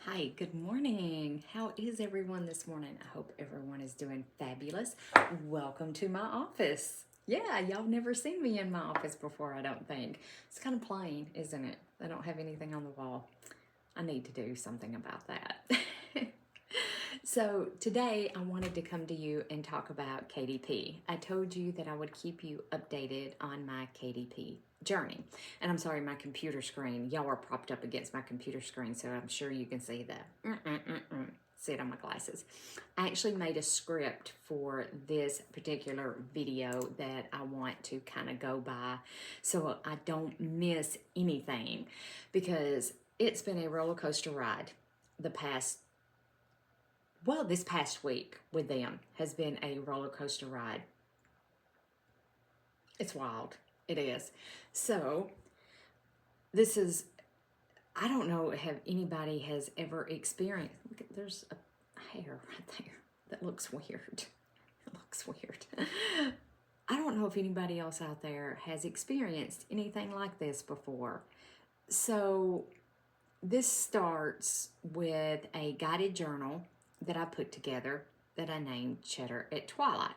Hi, good morning. How is everyone this morning? I hope everyone is doing fabulous. Welcome to my office. Yeah, y'all never seen me in my office before, I don't think. It's kind of plain, isn't it? I don't have anything on the wall. I need to do something about that. So today I wanted to come to you and talk about KDP. I told you that I would keep you updated on my KDP journey. And I'm sorry, my computer screen, y'all are propped up against my computer screen, so I'm sure you can see the see it on my glasses. I actually made a script for this particular video that I want to kind of go by so I don't miss anything, because it's been a roller coaster ride. This past week with them has been a roller coaster ride. It's wild. It is. So this is, I don't know if anybody has ever experienced, look at, there's a hair right there that looks weird. It looks weird. I don't know if anybody else out there has experienced anything like this before. So this starts with a guided journal that I put together that I named Cheddar at Twilight.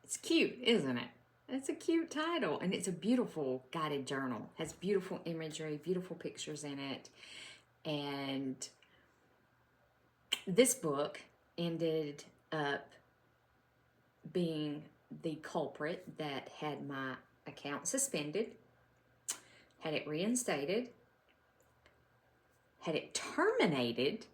It's cute, isn't it? It's a cute title, and it's a beautiful guided journal. It has beautiful imagery, beautiful pictures in it. And this book ended up being the culprit that had my account suspended, had it reinstated, had it terminated,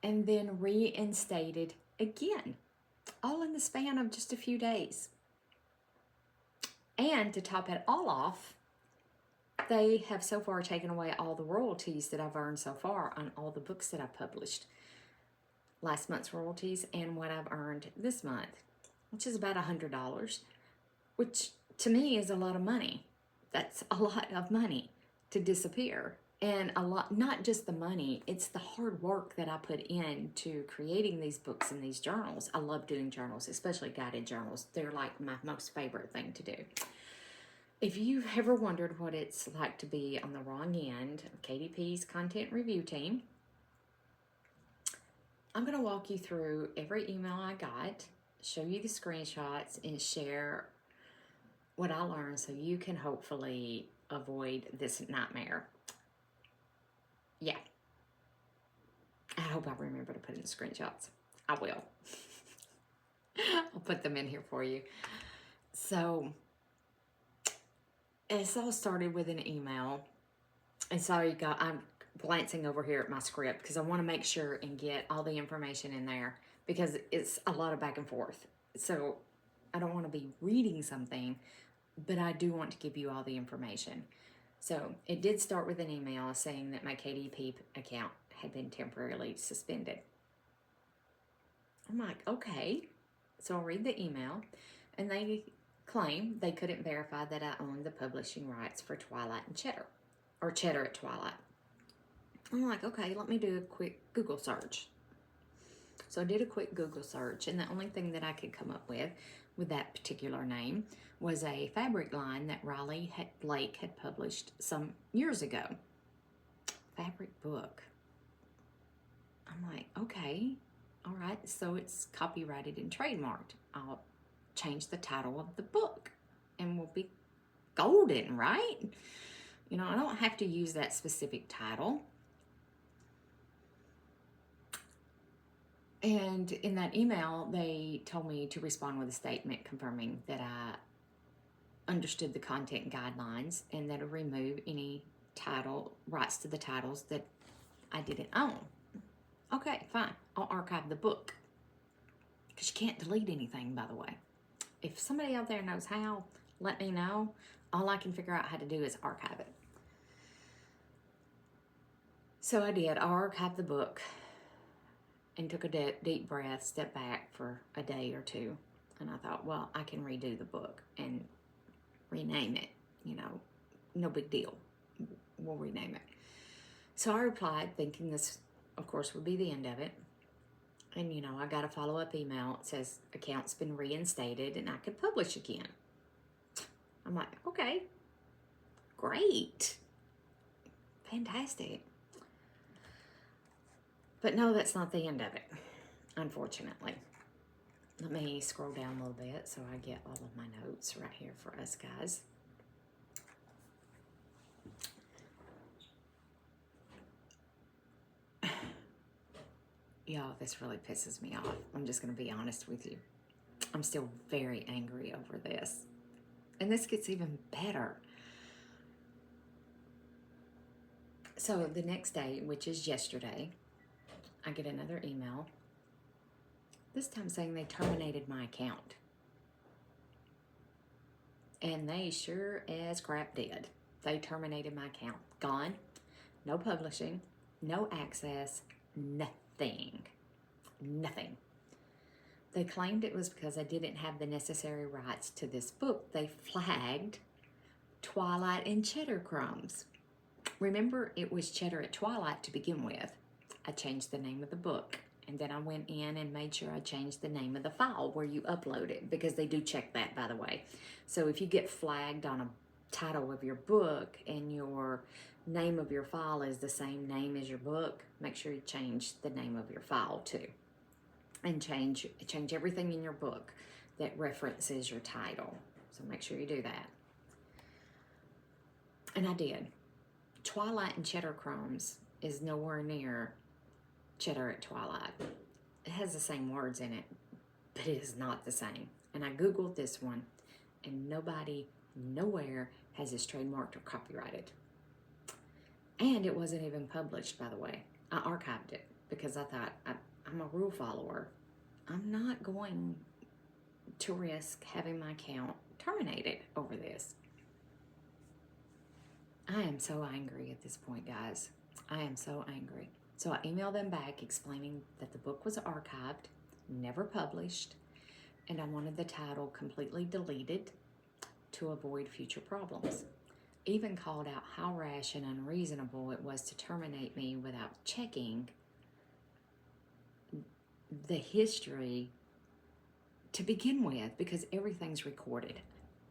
and then reinstated again, all in the span of just a few days. And to top it all off, they have so far taken away all the royalties that I've earned so far on all the books that I've published. Last month's royalties and what I've earned this month, which is about $100, which to me is a lot of money. That's a lot of money to disappear. And a lot, not just the money, it's the hard work that I put into creating these books and these journals. I love doing journals, especially guided journals. They're like my most favorite thing to do. If you've ever wondered what it's like to be on the wrong end of KDP's content review team, I'm going to walk you through every email I got, show you the screenshots, and share what I learned so you can hopefully avoid this nightmare. Yeah. I hope I remember to put in the screenshots. I will. I'll put them in here for you. So, it all started with an email. And sorry, I'm glancing over here at my script because I want to make sure and get all the information in there because it's a lot of back and forth. So, I don't want to be reading something, but I do want to give you all the information. So it did start with an email saying that my KDP account had been temporarily suspended. I'm like, okay. So I'll read the email, and they claim they couldn't verify that I owned the publishing rights for Twilight and Cheddar, or Cheddar at Twilight. I'm like, okay, let me do a quick Google search. So I did a quick Google search, and the only thing that I could come up with that particular name was a fabric line that Riley Blake had published some years ago. Fabric book. I'm like, okay, all right, so it's copyrighted and trademarked. I'll change the title of the book and we'll be golden, right? You know, I don't have to use that specific title. And in that email, they told me to respond with a statement confirming that I understood the content guidelines and that I remove any rights to the titles that I didn't own. Okay, fine. I'll archive the book. Because you can't delete anything, by the way. If somebody out there knows how, let me know. All I can figure out how to do is archive it. So I did. I archived the book and took a deep breath, stepped back for a day or two. And I thought, well, I can redo the book and rename it. You know, no big deal. We'll rename it. So I replied, thinking this, of course, would be the end of it. And, you know, I got a follow-up email. It says, account's been reinstated and I could publish again. I'm like, okay, great. Fantastic. But no, that's not the end of it, unfortunately. Let me scroll down a little bit so I get all of my notes right here for us guys. Y'all, this really pisses me off. I'm just going to be honest with you. I'm still very angry over this. And this gets even better. So the next day, which is yesterday, I get another email. This time saying they terminated my account. And they sure as crap did. They terminated my account. Gone. No publishing. No access. Nothing. Nothing. They claimed it was because I didn't have the necessary rights to this book. They flagged Twilight and Cheddar Crumbs. Remember, it was Cheddar at Twilight to begin with. I changed the name of the book. And then I went in and made sure I changed the name of the file where you upload it, because they do check that, by the way. So if you get flagged on a title of your book and your name of your file is the same name as your book, make sure you change the name of your file too. And change everything in your book that references your title. So make sure you do that. And I did. Twilight and Cheddar Crumbs is nowhere near Cheddar at Twilight. It has the same words in it, but it is not the same. And I Googled this one, and nobody, nowhere has this trademarked or copyrighted. And it wasn't even published, by the way. I archived it because I thought, I'm a rule follower. I'm not going to risk having my account terminated over this. I am so angry at this point, guys. I am so angry. So I emailed them back explaining that the book was archived, never published, and I wanted the title completely deleted to avoid future problems. Even called out how rash and unreasonable it was to terminate me without checking the history to begin with, because everything's recorded.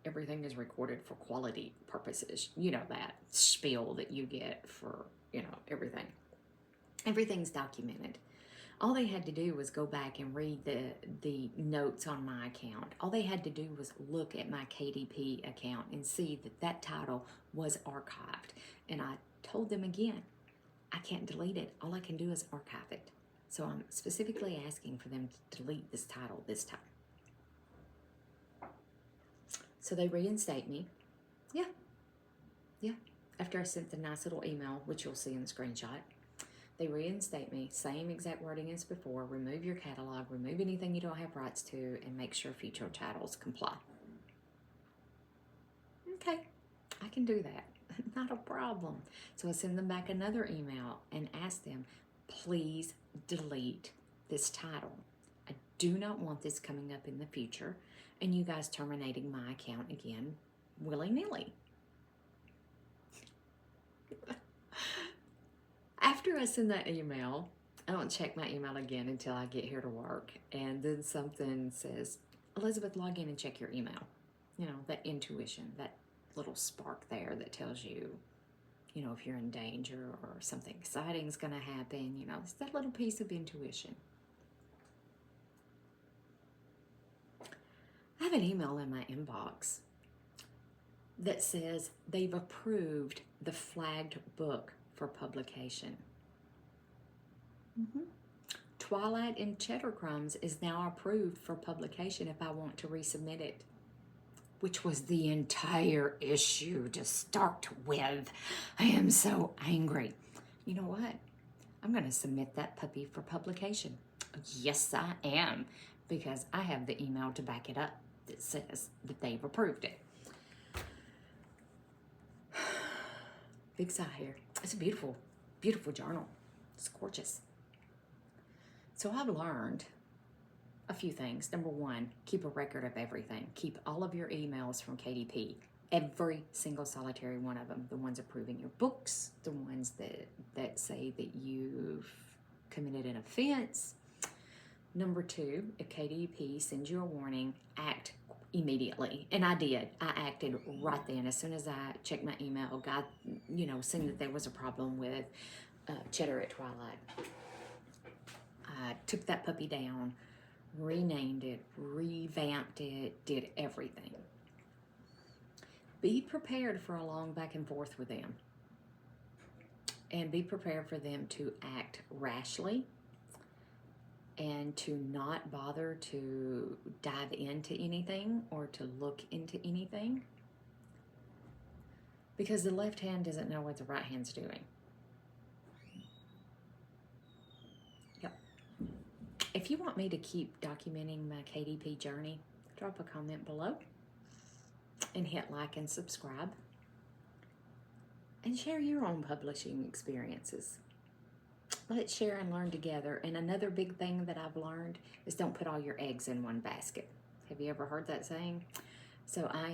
Everything is recorded for quality purposes. You know that spiel that you get for, everything. Everything's documented. All they had to do was go back and read the notes on my account. All they had to do was look at my KDP account and see that that title was archived. And I told them again, I can't delete it. All I can do is archive it. So I'm specifically asking for them to delete this title this time. So they reinstate me. Yeah. After I sent the nice little email, which you'll see in the screenshot, they reinstate me, same exact wording as before, remove your catalog, remove anything you don't have rights to, and make sure future titles comply. Okay, I can do that. Not a problem. So I send them back another email and ask them, please delete this title. I do not want this coming up in the future and you guys terminating my account again willy-nilly. After I send that email, I don't check my email again until I get here to work. And then something says, Elizabeth, log in and check your email. That intuition, that little spark there that tells you, if you're in danger or something exciting is going to happen. It's that little piece of intuition. I have an email in my inbox that says they've approved the flagged book for publication. Twilight and Cheddar Crumbs is now approved for publication if I want to resubmit it, which was the entire issue to start with. I am so angry. You know what? I'm going to submit that puppy for publication. Yes, I am, because I have the email to back it up that says that they've approved it. Big sigh here. It's a beautiful, beautiful journal. It's gorgeous. So I've learned a few things. Number one, keep a record of everything. Keep all of your emails from KDP. Every single solitary one of them. The ones approving your books, the ones that say that you've committed an offense. Number two, if KDP sends you a warning, act immediately. And I did. I acted right then. As soon as I checked my email, got, seen that there was a problem with Cheddar at Twilight. I took that puppy down, renamed it, revamped it, did everything. Be prepared for a long back and forth with them. And be prepared for them to act rashly and to not bother to dive into anything or to look into anything. Because the left hand doesn't know what the right hand's doing. Yep. If you want me to keep documenting my KDP journey, drop a comment below and hit like and subscribe. And share your own publishing experiences. Let's share and learn together. And another big thing that I've learned is don't put all your eggs in one basket. Have you ever heard that saying? So I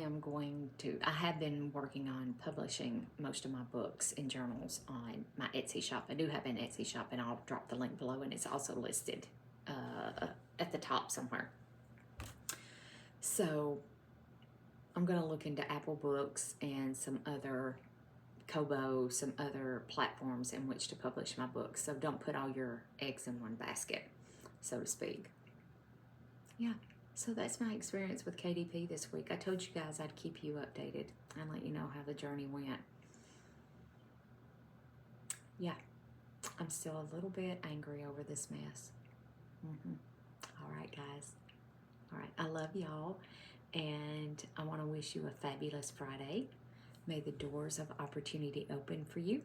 have been working on publishing most of my books and journals on my Etsy shop. I do have an Etsy shop, and I'll drop the link below, and it's also listed at the top somewhere. So I'm going to look into Apple Books and some other Kobo, some other platforms in which to publish my books. So don't put all your eggs in one basket, so to speak. Yeah, so that's my experience with KDP this week. I told you guys I'd keep you updated and let you know how the journey went. Yeah, I'm still a little bit angry over this mess. All right, guys. All right, I love y'all, and I want to wish you a fabulous Friday. May the doors of opportunity open for you,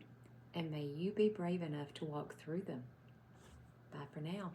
and may you be brave enough to walk through them. Bye for now.